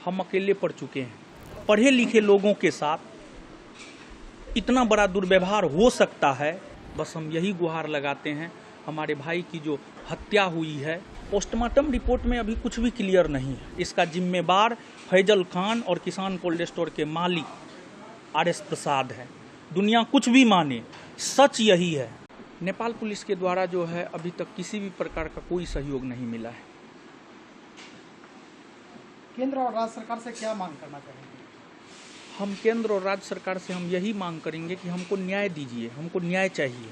हम अकेले पड़ चुके हैं। पढ़े लिखे लोगों के साथ इतना बड़ा दुर्व्यवहार हो सकता है, बस हम यही गुहार लगाते हैं। हमारे भाई की जो हत्या हुई है, पोस्टमार्टम रिपोर्ट में अभी कुछ भी क्लियर नहीं है। इसका जिम्मेदार फैजल खान और किसान कोल्ड स्टोर के मालिक RS प्रसाद है। दुनिया कुछ भी माने, सच यही है। नेपाल पुलिस के द्वारा जो है अभी तक किसी भी प्रकार का कोई सहयोग नहीं मिला है। केंद्र और राज्य सरकार से क्या मांग करना चाहेंगे? हम केंद्र और राज्य सरकार से हम यही मांग करेंगे कि हमको न्याय दीजिए, हमको न्याय चाहिए।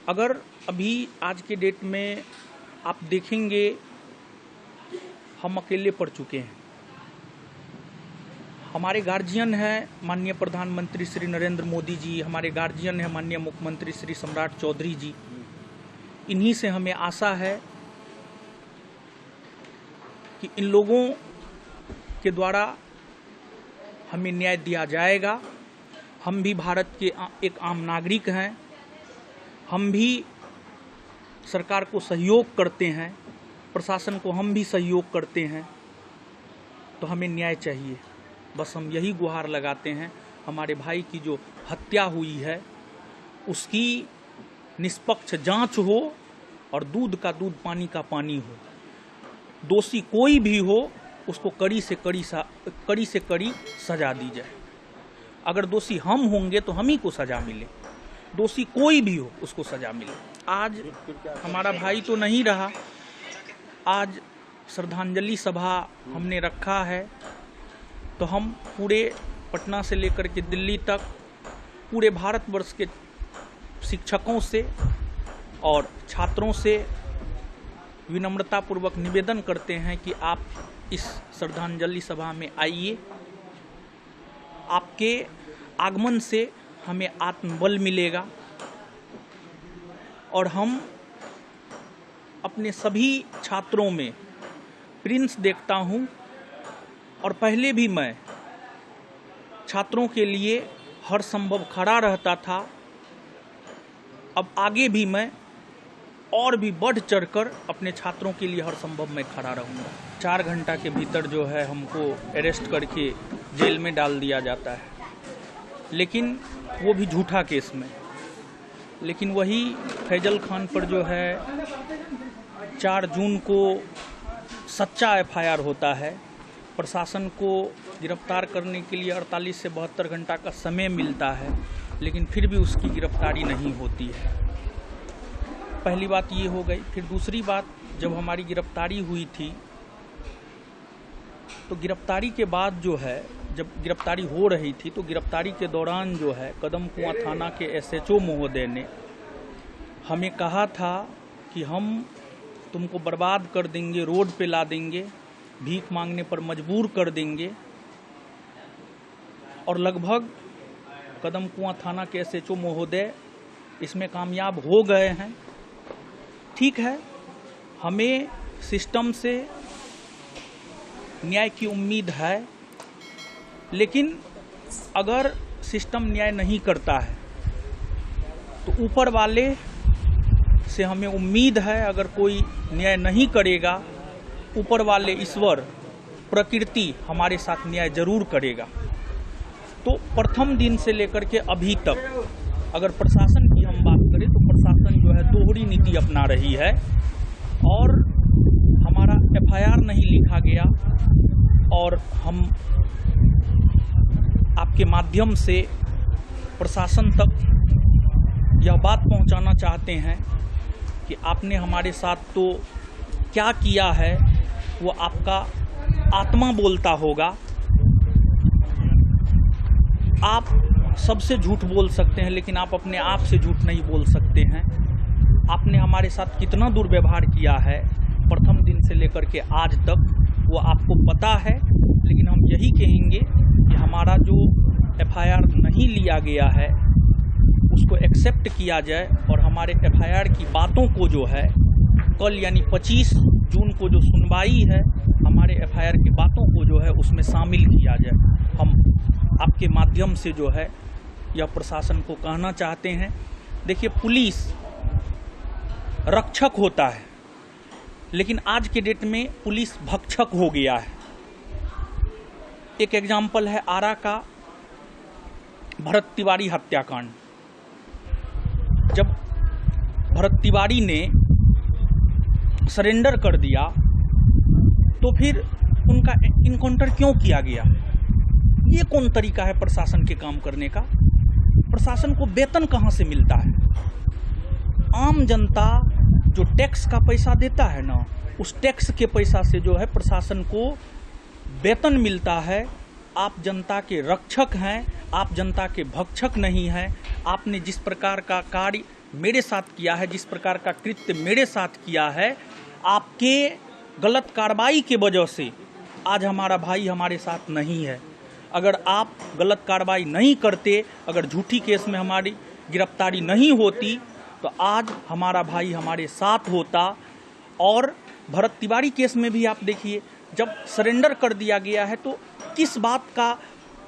अगर अभी आज के डेट में आप देखेंगे, हम अकेले पड़ चुके हैं। हमारे गार्जियन हैं माननीय प्रधानमंत्री श्री नरेंद्र मोदी जी, हमारे गार्जियन हैं माननीय मुख्यमंत्री श्री सम्राट चौधरी जी। इन्हीं से हमें आशा है कि इन लोगों के द्वारा हमें न्याय दिया जाएगा। हम भी भारत के एक आम नागरिक हैं, हम भी सरकार को सहयोग करते हैं, प्रशासन को हम भी सहयोग करते हैं, तो हमें न्याय चाहिए। बस हम यही गुहार लगाते हैं। हमारे भाई की जो हत्या हुई है उसकी निष्पक्ष जांच हो और दूध का दूध, पानी का पानी हो। दोषी कोई भी हो उसको कड़ी से कड़ी सजा दी जाए। अगर दोषी हम होंगे तो हम ही को सजा मिले, दोषी कोई भी हो उसको सजा मिले। आज हमारा भाई तो नहीं रहा, आज श्रद्धांजलि सभा हमने रखा है, तो हम पूरे पटना से लेकर के दिल्ली तक पूरे भारतवर्ष के शिक्षकों से और छात्रों से विनम्रतापूर्वक निवेदन करते हैं कि आप इस श्रद्धांजलि सभा में आइए। आपके आगमन से हमें आत्मबल मिलेगा और हम अपने सभी छात्रों में प्रिंस देखता हूं, और पहले भी मैं छात्रों के लिए हर संभव खड़ा रहता था। अब आगे भी मैं और भी बढ़ चढ़कर अपने छात्रों के लिए हर संभव मैं खड़ा रहूँगा। 4 घंटा के भीतर जो है हमको अरेस्ट करके जेल में डाल दिया जाता है, लेकिन वो भी झूठा केस में। लेकिन वही फैजल खान पर जो है 4 जून को सच्चा FIR होता है। प्रशासन को गिरफ्तार करने के लिए 48 से 72 घंटा का समय मिलता है, लेकिन फिर भी उसकी गिरफ्तारी नहीं होती है। पहली बात ये हो गई। फिर दूसरी बात, जब हमारी गिरफ्तारी हुई थी तो गिरफ्तारी के बाद जो है, जब गिरफ्तारी हो रही थी तो गिरफ्तारी के दौरान जो है कदम कुआं थाना के SHO महोदय ने हमें कहा था कि हम तुमको बर्बाद कर देंगे, रोड पे ला देंगे, भीख मांगने पर मजबूर कर देंगे। और लगभग कदम कुआं थाना के SHO महोदय इसमें कामयाब हो गए हैं। ठीक है, हमें सिस्टम से न्याय की उम्मीद है, लेकिन अगर सिस्टम न्याय नहीं करता है तो ऊपर वाले से हमें उम्मीद है, अगर कोई न्याय नहीं करेगा, ऊपर वाले ईश्वर प्रकृति हमारे साथ न्याय जरूर करेगा। तो प्रथम दिन से लेकर के अभी तक अगर प्रशासन की हम बात करें तो प्रशासन जो है दोहरी नीति अपना रही है, और हमारा FIR नहीं लिखा गया। और हम आपके माध्यम से प्रशासन तक यह बात पहुंचाना चाहते हैं कि आपने हमारे साथ तो क्या किया है वो आपका आत्मा बोलता होगा। आप सबसे झूठ बोल सकते हैं, लेकिन आप अपने आप से झूठ नहीं बोल सकते हैं। आपने हमारे साथ कितना दुर्व्यवहार किया है प्रथम दिन से लेकर के आज तक, वो आपको पता है। लेकिन हम यही कहेंगे कि हमारा जो FIR नहीं लिया गया है उसको एक्सेप्ट किया जाए, और हमारे FIR की बातों को जो है कल यानी 25 जून को जो सुनवाई है, हमारे FIR की बातों को जो है उसमें शामिल किया जाए। हम आपके माध्यम से जो है यह प्रशासन को कहना चाहते हैं। देखिए, पुलिस रक्षक होता है, लेकिन आज के डेट में पुलिस भक्षक हो गया है। एक एग्जाम्पल है आरा का भरत तिवारी हत्याकांड। जब भरत तिवारी ने सरेंडर कर दिया तो फिर उनका इनकाउंटर क्यों किया गया? ये कौन तरीका है प्रशासन के काम करने का? प्रशासन को वेतन कहाँ से मिलता है? आम जनता जो टैक्स का पैसा देता है ना, उस टैक्स के पैसा से जो है प्रशासन को वेतन मिलता है। आप जनता के रक्षक हैं, आप जनता के भक्षक नहीं हैं। आपने जिस प्रकार का कार्य मेरे साथ किया है, जिस प्रकार का कृत्य मेरे साथ किया है, आपके गलत कार्रवाई के वजह से आज हमारा भाई हमारे साथ नहीं है। अगर आप गलत कार्रवाई नहीं करते, अगर झूठी केस में हमारी गिरफ्तारी नहीं होती, तो आज हमारा भाई हमारे साथ होता। और भरत तिवारी केस में भी आप देखिए, जब सरेंडर कर दिया गया है तो किस बात का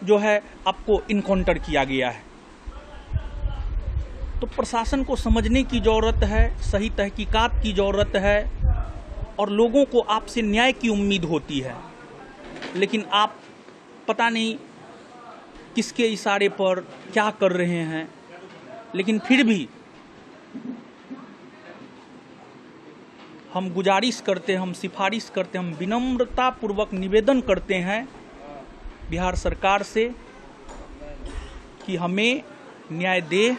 जो है आपको इनकाउंटर किया गया है? तो प्रशासन को समझने की ज़रूरत है, सही तहकीकात की ज़रूरत है, और लोगों को आपसे न्याय की उम्मीद होती है। लेकिन आप पता नहीं किसके इशारे पर क्या कर रहे हैं, लेकिन फिर भी हम गुजारिश करते हैं, हम सिफारिश करते हैं, हम विनम्रतापूर्वक निवेदन करते हैं बिहार सरकार से कि हमें न्याय दे।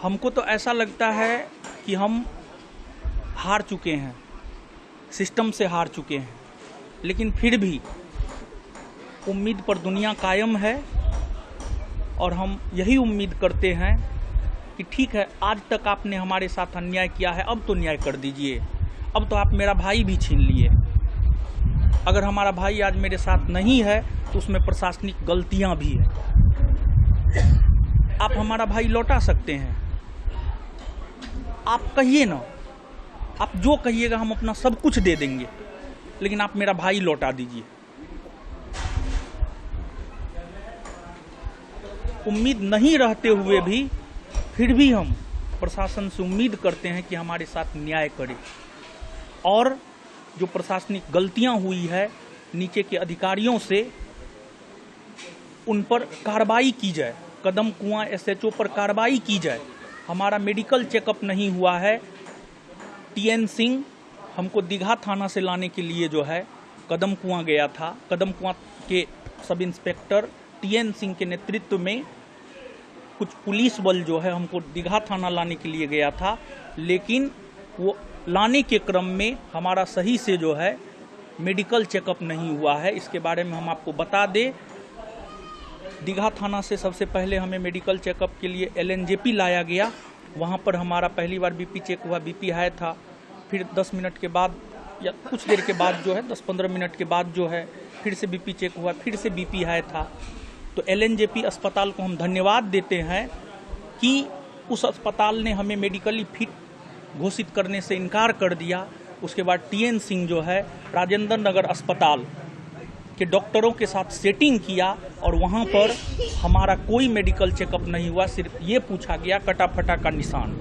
हमको तो ऐसा लगता है कि हम हार चुके हैं, सिस्टम से हार चुके हैं, लेकिन फिर भी उम्मीद पर दुनिया कायम है। और हम यही उम्मीद करते हैं कि ठीक है, आज तक आपने हमारे साथ अन्याय किया है, अब तो न्याय कर दीजिए। अब तो आप मेरा भाई भी छीन लिए। अगर हमारा भाई आज मेरे साथ नहीं है तो उसमें प्रशासनिक गलतियां भी हैं। आप हमारा भाई लौटा सकते हैं, आप कहिए ना, आप जो कहिएगा हम अपना सब कुछ दे देंगे, लेकिन आप मेरा भाई लौटा दीजिए। उम्मीद नहीं रहते हुए भी फिर भी हम प्रशासन से उम्मीद करते हैं कि हमारे साथ न्याय करे, और जो प्रशासनिक गलतियां हुई है नीचे के अधिकारियों से, उन पर कार्रवाई की जाए। कदम कुआं SHO पर कार्रवाई की जाए। हमारा मेडिकल चेकअप नहीं हुआ है। TN सिंह हमको दीघा थाना से लाने के लिए जो है कदम कुआं गया था। कदम कुआं के सब इंस्पेक्टर TN सिंह के नेतृत्व में कुछ पुलिस बल जो है हमको दीघा थाना लाने के लिए गया था, लेकिन वो लाने के क्रम में हमारा सही से जो है मेडिकल चेकअप नहीं हुआ है। इसके बारे में हम आपको बता दें, दीघा थाना से सबसे पहले हमें मेडिकल चेकअप के लिए LNJP लाया गया। वहाँ पर हमारा पहली बार BP चेक हुआ, BP हाई था। फिर 10 मिनट के बाद या कुछ देर के बाद जो है 10-15 मिनट के बाद जो है फिर से BP चेक हुआ, फिर से BP हाई था। तो LNJP अस्पताल को हम धन्यवाद देते हैं कि उस अस्पताल ने हमें मेडिकली फिट घोषित करने से इनकार कर दिया। उसके बाद TN सिंह जो है राजेंद्र नगर अस्पताल के डॉक्टरों के साथ सेटिंग किया, और वहाँ पर हमारा कोई मेडिकल चेकअप नहीं हुआ, सिर्फ ये पूछा गया कटा फटा का निशान,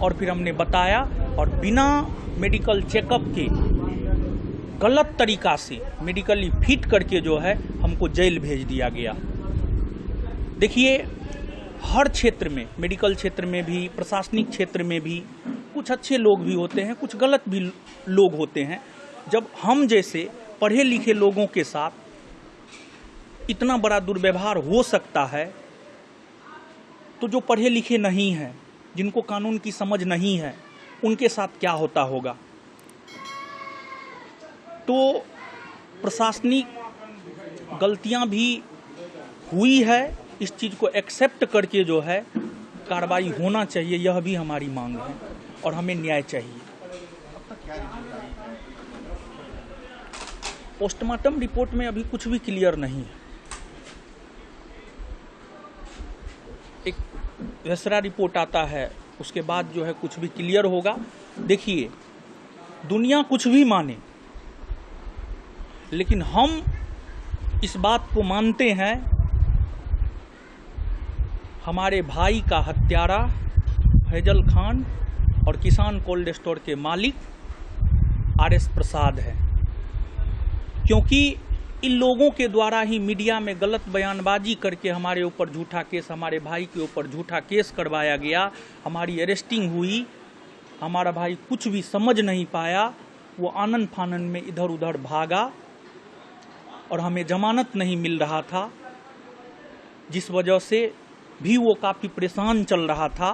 और फिर हमने बताया, और बिना मेडिकल चेकअप के गलत तरीका से मेडिकली फिट करके जो है हमको जेल भेज दिया गया। देखिए, हर क्षेत्र में, मेडिकल क्षेत्र में भी, प्रशासनिक क्षेत्र में भी कुछ अच्छे लोग भी होते हैं, कुछ गलत भी लोग होते हैं। जब हम जैसे पढ़े लिखे लोगों के साथ इतना बड़ा दुर्व्यवहार हो सकता है, तो जो पढ़े लिखे नहीं हैं, जिनको कानून की समझ नहीं है, उनके साथ क्या होता होगा? तो प्रशासनिक गलतियां भी हुई है, इस चीज़ को एक्सेप्ट करके जो है कार्रवाई होना चाहिए, यह भी हमारी मांग है, और हमें न्याय चाहिए। पोस्टमार्टम रिपोर्ट में अभी कुछ भी क्लियर नहीं है। एक वेसरा रिपोर्ट आता है, उसके बाद जो है कुछ भी क्लियर होगा। देखिए, दुनिया कुछ भी माने, लेकिन हम इस बात को मानते हैं, हमारे भाई का हत्यारा फैजल खान और किसान कोल्ड स्टोर के मालिक RS प्रसाद है। क्योंकि इन लोगों के द्वारा ही मीडिया में गलत बयानबाजी करके हमारे ऊपर झूठा केस, हमारे भाई के ऊपर झूठा केस करवाया गया, हमारी अरेस्टिंग हुई, हमारा भाई कुछ भी समझ नहीं पाया, वो आनन फानन में इधर उधर भागा और हमें जमानत नहीं मिल रहा था, जिस वजह से भी वो काफ़ी परेशान चल रहा था।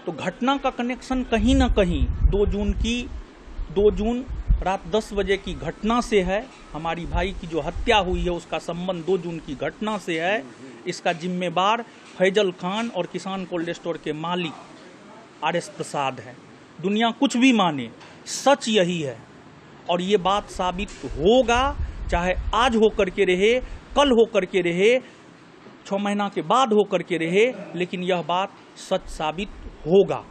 तो घटना का कनेक्शन कहीं ना कहीं 2 जून रात 10 बजे की घटना से है। हमारी भाई की जो हत्या हुई है उसका संबंध 2 जून की घटना से है। इसका जिम्मेदार फैजल खान और किसान कोल्ड स्टोर के मालिक RS प्रसाद है। दुनिया कुछ भी माने, सच यही है और ये बात साबित होगा, चाहे आज होकर के रहे, कल होकर के रहे, 6 महीना के बाद होकर के रहे, लेकिन यह बात सच साबित होगा।